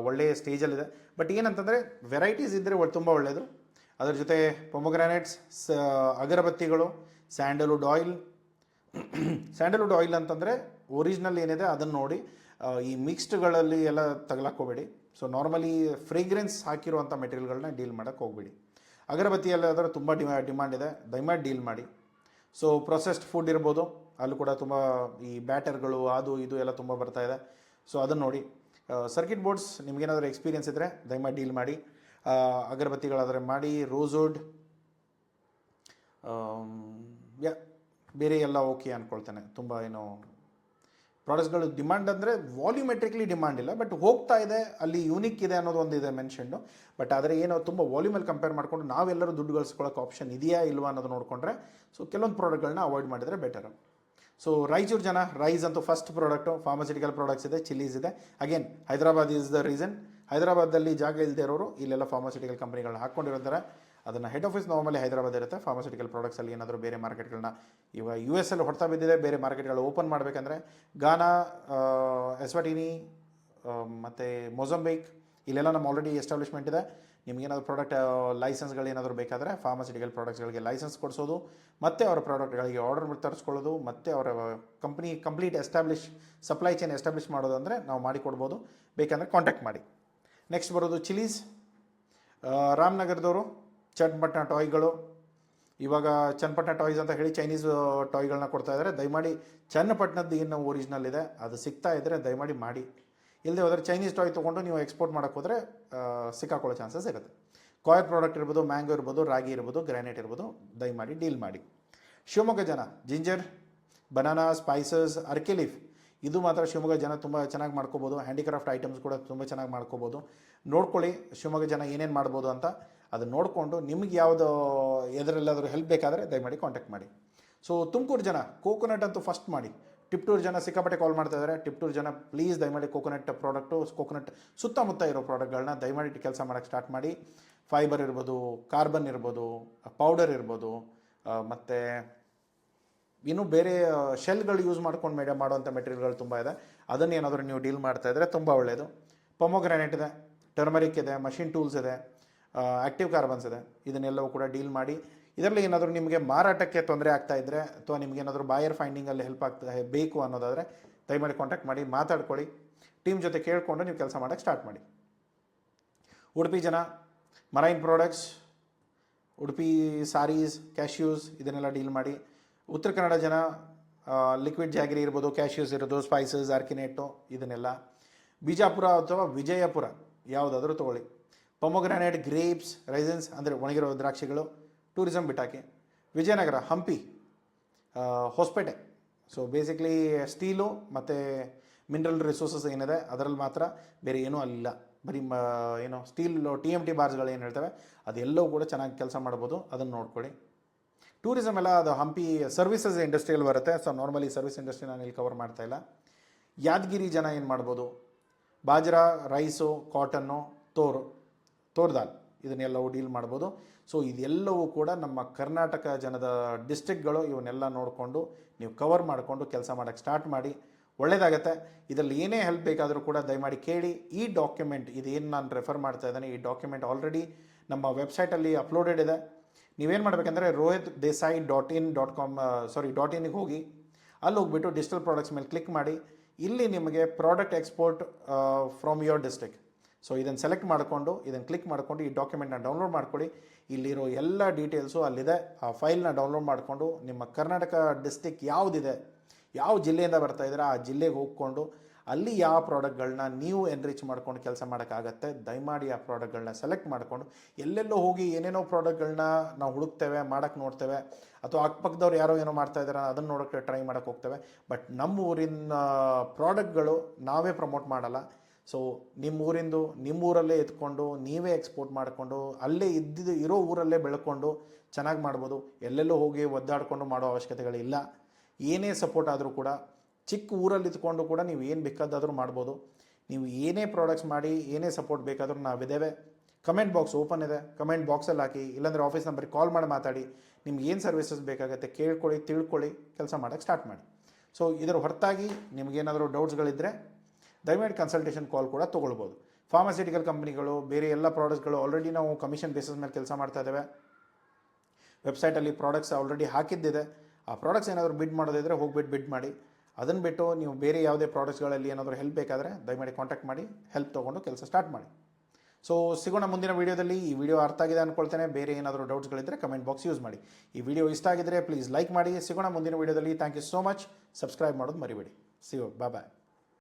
ಒಳ್ಳೆಯ ಸ್ಟೇಜಲ್ಲಿದೆ. ಬಟ್ ಏನಂತಂದರೆ ವೆರೈಟೀಸ್ ಇದ್ದರೆ ತುಂಬ ಒಳ್ಳೆಯದು. ಅದರ ಜೊತೆ ಪೊಮೊಗ್ರಾನೆಟ್ಸ್, ಅಗರಬತ್ತಿಗಳು, ಸ್ಯಾಂಡಲ್ವುಡ್ ಆಯಿಲ್. ಸ್ಯಾಂಡಲ್ವುಡ್ ಆಯಿಲ್ ಅಂತಂದರೆ ಒರಿಜಿನಲ್ ಏನಿದೆ ಅದನ್ನು ನೋಡಿ, ಈ ಮಿಕ್ಸ್ಡ್ಗಳಲ್ಲಿ ಎಲ್ಲ ತಗಲಾಕೋಬೇಡಿ. ಸೊ ನಾರ್ಮಲಿ ಫ್ರೇಗ್ರೆನ್ಸ್ ಹಾಕಿರುವಂಥ ಮೆಟೀರಿಯಲ್ಗಳನ್ನ ಡೀಲ್ ಮಾಡೋಕ್ಕೆ ಹೋಗ್ಬೇಡಿ. ಅಗರಬತ್ತಿಯಲ್ಲಾದರೆ ತುಂಬ ಡಿಮಾಂಡ್ ಇದೆ, ದಯಮಾಡಿ ಡೀಲ್ ಮಾಡಿ. ಸೊ ಪ್ರೊಸೆಸ್ಡ್ ಫುಡ್ ಇರ್ಬೋದು, ಅಲ್ಲೂ ಕೂಡ ತುಂಬ ಈ ಬ್ಯಾಟರ್ಗಳು ಅದು ಇದು ಎಲ್ಲ ತುಂಬ ಬರ್ತಾ ಇದೆ. ಸೊ ಅದನ್ನು ನೋಡಿ. ಸರ್ಕಿಟ್ ಬೋರ್ಡ್ಸ್ ನಿಮಗೇನಾದರೂ ಎಕ್ಸ್ಪೀರಿಯನ್ಸ್ ಇದ್ದರೆ ದಯಮಾಡಿ ಡೀಲ್ ಮಾಡಿ. ಅಗರಬತ್ತಿಗಳಾದರೆ ಮಾಡಿ. ರೋಸ್ವುಡ್, ಬೇರೆ ಎಲ್ಲ ಓಕೆ ಅಂದ್ಕೊಳ್ತೇನೆ. ತುಂಬ ಏನು ಪ್ರಾಡಕ್ಟ್ಸ್ಗಳು ಡಿಮಾಂಡ್ ಅಂದರೆ ವಾಲ್ಯೂಮೆಟ್ರಿಕ್ಲಿ ಡಿಮಾಂಡ್ ಇಲ್ಲ, ಬಟ್ ಹೋಗ್ತಾ ಇದೆ, ಅಲ್ಲಿ ಯೂನಿಕ್ ಇದೆ ಅನ್ನೋದು ಒಂದು ಇದೆ ಮೆನ್ಷನ್ನು. ಬಟ್ ಆದರೆ ಏನೋ ತುಂಬ ವಾಲ್ಯೂಮಲ್ಲಿ ಕಂಪೇರ್ ಮಾಡಿಕೊಂಡು ನಾವೆಲ್ಲರೂ ದುಡ್ಡು ಗಳಿಸ್ಕೊಳ್ಳೋಕೆ ಆಪ್ಷನ್ ಇದೆಯಾ ಇಲ್ವಾ ಅನ್ನೋದು ನೋಡಿಕೊಂಡ್ರೆ ಸೊ ಕೆಲವೊಂದು ಪ್ರಾಡಕ್ಟ್ಗಳನ್ನ ಅವಾಯ್ಡ್ ಮಾಡಿದರೆ ಬೆಟರು. ಸೊ ರಾಯಚೂರು ಜನ ರೈಸ್ ಅಂತೂ ಫಸ್ಟ್ ಪ್ರಾಡಕ್ಟು. ಫಾರ್ಮಸ್ಯೂಟಿಕಲ್ ಪ್ರಾಡಕ್ಟ್ಸ್ ಇದೆ, ಚಿಲ್ಲೀಸ್ ಇದೆ. Again Hyderabad is the reason. ಹೈದರಾಬಾದಲ್ಲಿ ಜಾಗ ಇಲ್ಲದೆ ಇರೋರು ಇಲ್ಲೆಲ್ಲ ಫಾರ್ಮಸ್ಯೂಟಿಕಲ್ ಕಂಪ್ನಿಗಳನ್ನ ಹಾಕ್ಕೊಂಡಿರ್ತಾರೆ. ಅದನ್ನು ಹೆಡ್ ಆಫೀಸ್ ನಾರ್ಮಲಿ ಹೈದರಾಬಾದ್ ಇರುತ್ತೆ. ಫಾರ್ಮಸ್ಯೂಟಿಕಲ್ ಪ್ರಾಡಕ್ಟ್ಸಲ್ಲಿ ಏನಾದರೂ ಬೇರೆ ಮಾರ್ಕೆಟ್ಗಳನ್ನ ಇವಾಗ US ಅಲ್ಲಿ ಹೊಡ್ತಾ ಬಿದ್ದಿದೆ, ಬೇರೆ ಮಾರ್ಕೆಟ್ಗಳು ಓಪನ್ ಮಾಡಬೇಕಂದ್ರೆ ಗಾನಾ, ಎಸ್ವಾಟಿನಿ ಮತ್ತು ಮೊಜಂಬಿಕ್ ಇಲ್ಲೆಲ್ಲ ನಮ್ಮ ಆಲ್ರೆಡಿ ಎಸ್ಟಾಬ್ಲಿಷ್ಮೆಂಟ್ ಇದೆ. ನಿಮಗೇನಾದ್ರು ಪ್ರಾಡಕ್ಟ್ ಲೈಸೆನ್ಸ್ಗಳೇನಾದರೂ ಬೇಕಾದರೆ ಫಾರ್ಮಸ್ಯೂಟಿಕಲ್ ಪ್ರಾಡಕ್ಟ್ಸ್ಗಳಿಗೆ ಲೈಸೆನ್ಸ್ ಕೊಡಿಸೋದು, ಮತ್ತು ಅವರ ಪ್ರಾಡಕ್ಟ್ಗಳಿಗೆ ಆರ್ಡರ್ ತರಿಸ್ಕೊಳ್ಳೋದು, ಮತ್ತು ಅವರ ಕಂಪ್ಲೀಟ್ ಸಪ್ಲೈ ಚೈನ್ ಎಸ್ಟಾಬ್ಲಿಷ್ ಮಾಡೋದು ಅಂದರೆ ನಾವು ಮಾಡಿಕೊಡ್ಬೋದು. ಬೇಕಂದರೆ ಕಾಂಟ್ಯಾಕ್ಟ್ ಮಾಡಿ. ನೆಕ್ಸ್ಟ್ ಬರೋದು ಚಿಲ್ಲೀಸ್. ರಾಮನಗರದವರು ಚನ್ನಪಟ್ಟಣ ಟಾಯ್ಗಳು, ಇವಾಗ ಚನ್ನಪಟ್ಟಣ ಟಾಯ್ಸ್ ಅಂತ ಹೇಳಿ ಚೈನೀಸ್ ಟಾಯ್ಗಳನ್ನ ಕೊಡ್ತಾ ಇದ್ದಾರೆ. ದಯಮಾಡಿ ಚನ್ನಪಟ್ಟಣದ್ದು ಏನು ಒರಿಜಿನಲ್ ಇದೆ ಅದು ಸಿಗ್ತಾ ಇದ್ದರೆ ದಯಮಾಡಿ ಮಾಡಿ. ಇಲ್ಲದೆ ಹೋದರೆ ಚೈನೀಸ್ ಟಾಯ್ ತೊಗೊಂಡು ನೀವು ಎಕ್ಸ್ಪೋರ್ಟ್ ಮಾಡೋಕ್ಕೆ ಹೋದರೆ ಸಿಕ್ಕಾಕೊಳ್ಳೋ ಚಾನ್ಸಸ್ ಇರುತ್ತೆ. ಕಾಯರ್ ಪ್ರಾಡಕ್ಟ್ ಇರ್ಬೋದು, ಮ್ಯಾಂಗೋ ಇರ್ಬೋದು, ರಾಗಿ ಇರ್ಬೋದು, ಗ್ರಾನೈಟ್ ಇರ್ಬೋದು, ದಯಮಾಡಿ ಡೀಲ್ ಮಾಡಿ. ಶಿವಮೊಗ್ಗ ಜನ ಜಿಂಜರ್, ಬನಾನಾ, ಸ್ಪೈಸಸ್, ಅರ್ಕೆ ಲೀಫ್ ಇದು ಮಾತ್ರ ಶಿವಮೊಗ್ಗ ಜನ ತುಂಬ ಚೆನ್ನಾಗಿ ಮಾಡ್ಕೋಬೋದು. ಹ್ಯಾಂಡಿಕ್ರಾಫ್ಟ್ ಐಟಮ್ಸ್ ಕೂಡ ತುಂಬ ಚೆನ್ನಾಗಿ ಮಾಡ್ಕೋಬೋದು. ನೋಡ್ಕೊಳ್ಳಿ ಶಿವಮೊಗ್ಗ ಜನ ಏನೇನು ಮಾಡ್ಬೋದು ಅಂತ. ಅದನ್ನು ನೋಡಿಕೊಂಡು ನಿಮಗೆ ಯಾವುದು ಎದರಲ್ಲಾದರೂ ಹೆಲ್ಪ್ ಬೇಕಾದರೆ ದಯಮಾಡಿ ಕಾಂಟ್ಯಾಕ್ಟ್ ಮಾಡಿ. ಸೊ ತುಮಕೂರು ಜನ ಕೋಕೋನಟ್ ಅಂತೂ ಫಸ್ಟ್ ಮಾಡಿ. ಟಿಪ್ಟೂರು ಜನ ಸಿಕ್ಕಾಪಟ್ಟೆ ಕಾಲ್ ಮಾಡ್ತಾ ಇದ್ದಾರೆ. ಟಿಪ್ಟೂರು ಜನ ಪ್ಲೀಸ್ ದಯಮಾಡಿ ಕೋಕೋನಟ್ ಪ್ರಾಡಕ್ಟು, ಕೋಕೋನಟ್ ಸುತ್ತಮುತ್ತ ಇರೋ ಪ್ರಾಡಕ್ಟ್ಗಳನ್ನ ದಯಮಾಡಿ ಕೆಲಸ ಮಾಡೋಕ್ಕೆ ಸ್ಟಾರ್ಟ್ ಮಾಡಿ. ಫೈಬರ್ ಇರ್ಬೋದು, ಕಾರ್ಬನ್ ಇರ್ಬೋದು, ಪೌಡರ್ ಇರ್ಬೋದು, ಮತ್ತು ಇನ್ನೂ ಬೇರೆ ಶೆಲ್ಗಳು ಯೂಸ್ ಮಾಡ್ಕೊಂಡು ಮಾಡುವಂಥ ಮೆಟೀರಿಯಲ್ಗಳು ತುಂಬ ಇದೆ. ಅದನ್ನು ಏನಾದರೂ ನೀವು ಡೀಲ್ ಮಾಡ್ತಾ ಇದ್ದರೆ ತುಂಬ ಒಳ್ಳೆಯದು. ಪೊಮೊಗ್ರಾನೇಟ್ ಇದೆ, ಟರ್ಮರಿಕ್ ಇದೆ, ಮಷಿನ್ ಟೂಲ್ಸ್ ಇದೆ, ಆ್ಯಕ್ಟಿವ್ ಕಾರ್ಬನ್ಸ್ ಇದೆ. ಇದನ್ನೆಲ್ಲವೂ ಕೂಡ ಡೀಲ್ ಮಾಡಿ. ಇದರಲ್ಲಿ ಏನಾದರೂ ನಿಮಗೆ ಮಾರಾಟಕ್ಕೆ ತೊಂದರೆ ಆಗ್ತಾ ಇದ್ದರೆ ಅಥವಾ ನಿಮಗೇನಾದರೂ ಬಾಯರ್ ಫೈಂಡಿಂಗಲ್ಲಿ ಹೆಲ್ಪ್ ಆಗ್ತಾ ಬೇಕು ಅನ್ನೋದಾದರೆ ದಯಮಾಡಿ ಕಾಂಟ್ಯಾಕ್ಟ್ ಮಾಡಿ, ಮಾತಾಡ್ಕೊಳ್ಳಿ. ಟೀಮ್ ಜೊತೆ ಕೇಳಿಕೊಂಡು ನೀವು ಕೆಲಸ ಮಾಡೋಕ್ಕೆ ಸ್ಟಾರ್ಟ್ ಮಾಡಿ. ಉಡುಪಿ ಜನ marine products, Udupi saris, cashews ಇದನ್ನೆಲ್ಲ ಡೀಲ್ ಮಾಡಿ. ಉತ್ತರ ಕನ್ನಡ ಜನ ಲಿಕ್ವಿಡ್ ಜಾಗರಿ ಇರ್ಬೋದು, ಕ್ಯಾಶ್ಯೂಸ್ ಇರೋದು, ಸ್ಪೈಸಸ್, ಆರ್ಕಿನೇಟು ಇದನ್ನೆಲ್ಲ. ಬಿಜಾಪುರ ಅಥವಾ ವಿಜಯಪುರ ಯಾವುದಾದ್ರೂ ತೊಗೊಳ್ಳಿ. ಪೊಮೊಗ್ರಾನೇಟ್, ಗ್ರೇಪ್ಸ್, ರೈಸನ್ಸ್ ಅಂದರೆ ಒಣಗಿರೋ ದ್ರಾಕ್ಷಿಗಳು, ಟೂರಿಸಂ ಬಿಟ್ಟಾಕಿ. Vijayanagara, Hampi, Hosapete. So basically steel ಮತ್ತು ಮಿನರಲ್ ರಿಸೋರ್ಸಸ್ ಏನಿದೆ ಅದರಲ್ಲಿ ಮಾತ್ರ, ಬೇರೆ ಏನೂ ಅಲ್ಲಿಲ್ಲ. ಬರೀ ಏನೋ ಸ್ಟೀಲ್ TMT ಬಾರ್ಸ್ಗಳು ಏನು ಹೇಳ್ತವೆ ಅದೆಲ್ಲವೂ ಕೂಡ ಚೆನ್ನಾಗಿ ಕೆಲಸ ಮಾಡ್ಬೋದು. ಅದನ್ನು ನೋಡ್ಕೊಳ್ಳಿ. ಟೂರಿಸಮ್ ಎಲ್ಲ ಅದು ಹಂಪಿ ಸರ್ವಿಸಸ್ ಇಂಡಸ್ಟ್ರಿಯಲ್ಲಿ ಬರುತ್ತೆ. ಸೊ ನಾರ್ಮಲಿ ಸರ್ವಿಸ್ ಇಂಡಸ್ಟ್ರಿ ನಾನು ಇಲ್ಲಿ ಕವರ್ ಮಾಡ್ತಾಯಿಲ್ಲ. ಯಾದಗಿರಿ ಜನ ಏನು ಮಾಡ್ಬೋದು, ಬಾಜ್ರಾ, ರೈಸು, ಕಾಟನ್ನು, ತೋರ್ದಾಲ್ ಇದನ್ನೆಲ್ಲವೂ ಡೀಲ್ ಮಾಡ್ಬೋದು. ಸೊ ಇದೆಲ್ಲವೂ ಕೂಡ ನಮ್ಮ ಕರ್ನಾಟಕ ಜನದ ಡಿಸ್ಟ್ರಿಕ್ಟ್ಗಳು. ಇವನ್ನೆಲ್ಲ ನೋಡಿಕೊಂಡು ನೀವು ಕವರ್ ಮಾಡಿಕೊಂಡು ಕೆಲಸ ಮಾಡೋಕ್ಕೆ ಸ್ಟಾರ್ಟ್ ಮಾಡಿ, ಒಳ್ಳೆಯದಾಗತ್ತೆ. ಇದರಲ್ಲಿ ಏನೇ ಹೆಲ್ಪ್ ಬೇಕಾದರೂ ಕೂಡ ದಯಮಾಡಿ ಕೇಳಿ. ಈ ಡಾಕ್ಯುಮೆಂಟ್ ಇದೇನು ನಾನು ರೆಫರ್ ಮಾಡ್ತಾ ಇದ್ದೇನೆ, ಈ ಡಾಕ್ಯುಮೆಂಟ್ ಆಲ್ರೆಡಿ ನಮ್ಮ ವೆಬ್ಸೈಟಲ್ಲಿ ಅಪ್ಲೋಡೆಡ್ ಇದೆ. ನೀವೇನು ಮಾಡಬೇಕಂದ್ರೆ rohitdesai.in.com .inಗೆ ಹೋಗಿ ಅಲ್ಲಿ ಹೋಗ್ಬಿಟ್ಟು ಡಿಜಿಟಲ್ ಪ್ರಾಡಕ್ಟ್ಸ್ ಮೇಲೆ ಕ್ಲಿಕ್ ಮಾಡಿ. ಇಲ್ಲಿ ನಿಮಗೆ product export from your district. So ಇದನ್ನು ಸೆಲೆಕ್ಟ್ ಮಾಡಿಕೊಂಡು ಇದನ್ನು ಕ್ಲಿಕ್ ಮಾಡಿಕೊಂಡು ಈ ಡಾಕ್ಯುಮೆಂಟ್ನ ಡೌನ್ಲೋಡ್ ಮಾಡ್ಕೊಳ್ಳಿ. ಇಲ್ಲಿರೋ ಎಲ್ಲ ಡೀಟೇಲ್ಸು ಅಲ್ಲಿದೆ. ಆ ಫೈಲ್ನ ಡೌನ್ಲೋಡ್ ಮಾಡಿಕೊಂಡು ನಿಮ್ಮ ಕರ್ನಾಟಕ ಡಿಸ್ಟ್ರಿಕ್ಟ್ ಯಾವುದಿದೆ, ಯಾವ ಜಿಲ್ಲೆಯಿಂದ ಬರ್ತಾ ಇದ್ದೀರಾ ಆ ಜಿಲ್ಲೆಗೆ ಹೋಗ್ಕೊಂಡು ಅಲ್ಲಿ ಯಾವ ಪ್ರಾಡಕ್ಟ್ಗಳನ್ನ ನೀವು ಎನ್ರಿಚ್ ಮಾಡ್ಕೊಂಡು ಕೆಲಸ ಮಾಡೋಕ್ಕಾಗತ್ತೆ ದಯಮಾಡಿ ಆ ಪ್ರಾಡಕ್ಟ್ಗಳನ್ನ ಸೆಲೆಕ್ಟ್ ಮಾಡಿಕೊಂಡು, ಎಲ್ಲೆಲ್ಲೋ ಹೋಗಿ ಏನೇನೋ ಪ್ರಾಡಕ್ಟ್ಗಳನ್ನ ನಾವು ಹುಡುಕ್ತೇವೆ, ಮಾಡೋಕ್ಕೆ ನೋಡ್ತೇವೆ, ಅಥವಾ ಅಕ್ಕಪಕ್ಕದವ್ರು ಯಾರೋ ಏನೋ ಮಾಡ್ತಾ ಇದ್ದಾರೆ ಅದನ್ನು ನೋಡೋಕ್ಕೆ ಟ್ರೈ ಮಾಡೋಕ್ಕೆ ಹೋಗ್ತೇವೆ. ಬಟ್ ನಮ್ಮ ಊರಿನ ಪ್ರಾಡಕ್ಟ್ಗಳು ನಾವೇ ಪ್ರಮೋಟ್ ಮಾಡಲ್ಲ. ಸೊ ನಿಮ್ಮ ಊರಲ್ಲೇ ಎತ್ಕೊಂಡು ನೀವೇ ಎಕ್ಸ್ಪೋರ್ಟ್ ಮಾಡಿಕೊಂಡು ಅಲ್ಲೇ ಇರೋ ಊರಲ್ಲೇ ಬೆಳ್ಕೊಂಡು ಚೆನ್ನಾಗಿ ಮಾಡ್ಬೋದು. ಎಲ್ಲೆಲ್ಲೋ ಹೋಗಿ ಒದ್ದಾಡಿಕೊಂಡು ಮಾಡೋ ಅವಶ್ಯಕತೆಗಳಿಲ್ಲ. ಏನೇ ಸಪೋರ್ಟ್ ಆದರೂ ಕೂಡ ಚಿಕ್ಕ ಊರಲ್ಲಿ ಇದ್ಕೊಂಡು ಕೂಡ ನೀವು ಏನು ಬೇಕಾದಾದರೂ ಮಾಡ್ಬೋದು. ನೀವು ಏನೇ ಪ್ರಾಡಕ್ಟ್ಸ್ ಮಾಡಿ, ಏನೇ ಸಪೋರ್ಟ್ ಬೇಕಾದರೂ ನಾವಿದ್ದೇವೆ. ಕಮೆಂಟ್ ಬಾಕ್ಸ್ ಓಪನ್ ಇದೆ, ಕಮೆಂಟ್ ಬಾಕ್ಸಲ್ಲಿ ಹಾಕಿ, ಇಲ್ಲಾಂದರೆ ಆಫೀಸ್ ನಂಬರಿಗೆ ಕಾಲ್ ಮಾಡಿ ಮಾತಾಡಿ. ನಿಮ್ಗೆ ಏನು ಸರ್ವಿಸಸ್ ಬೇಕಾಗುತ್ತೆ ಕೇಳ್ಕೊಳ್ಳಿ, ತಿಳ್ಕೊಳ್ಳಿ, ಕೆಲಸ ಮಾಡೋಕ್ಕೆ ಸ್ಟಾರ್ಟ್ ಮಾಡಿ. ಸೊ ಇದರ ಹೊರತಾಗಿ ನಿಮಗೇನಾದರೂ ಡೌಟ್ಸ್ಗಳಿದ್ದರೆ ದಯಮಾಡಿ ಕನ್ಸಲ್ಟೇಷನ್ ಕಾಲ್ ಕೂಡ ತೊಗೊಳ್ಬೋದು. ಫಾರ್ಮಾಸ್ಯೂಟಿಕಲ್ ಕಂಪ್ನಿಗಳು, ಬೇರೆ ಎಲ್ಲ ಪ್ರಾಡಕ್ಟ್ಸ್ಗಳು ಆಲ್ರೆಡಿ ನಾವು ಕಮಿಷನ್ ಬೇಸಿಸ್ ಮೇಲೆ ಕೆಲಸ ಮಾಡ್ತಾ ಇದ್ದೇವೆ. ವೆಬ್ಸೈಟಲ್ಲಿ ಪ್ರಾಡಕ್ಟ್ಸ್ ಆಲ್ರೆಡಿ ಹಾಕಿದ್ದಿದೆ. ಆ ಪ್ರಾಡಕ್ಟ್ಸ್ ಏನಾದರೂ ಬಿಡ್ ಮಾಡೋದಿದ್ರೆ ಹೋಗ್ಬಿಟ್ಟು ಬಿಡ್ ಮಾಡಿ. ಅದನ್ನು ಬಿಟ್ಟು ನೀವು ಬೇರೆ ಯಾವುದೇ ಪ್ರಾಡಕ್ಟ್ಸ್ಗಳಲ್ಲಿ ಏನಾದರೂ ಹೆಲ್ಪ್ ಬೇಕಾದರೆ ದಯಮಾಡಿ ಕಾಂಟ್ಯಾಕ್ಟ್ ಮಾಡಿ, ಹೆಲ್ಪ್ ತೊಗೊಂಡು ಕೆಲಸ ಸ್ಟಾರ್ಟ್ ಮಾಡಿ. ಸೊ ಸಿಗೋಣ ಮುಂದಿನ ವೀಡಿಯೋದಲ್ಲಿ. ಈ ವಿಡಿಯೋ ಅರ್ಥ ಆಗಿದೆ ಅಂದ್ಕೊಳ್ತೇನೆ. ಬೇರೆ ಏನಾದರೂ ಡೌಟ್ಸ್ಗಳಿದ್ದರೆ ಕಮೆಂಟ್ ಬಾಕ್ಸ್ ಯೂಸ್ ಮಾಡಿ. ಈ ವಿಡಿಯೋ ಇಷ್ಟ ಆಗಿದ್ದರೆ ಪ್ಲೀಸ್ ಲೈಕ್ ಮಾಡಿ. ಸಿಗೋಣ ಮುಂದಿನ ವೀಡಿಯೋದಲ್ಲಿ. Thank you so much. Subscribe ಮಾಡೋದು ಮರಿಬೇಡಿ. See you, bye.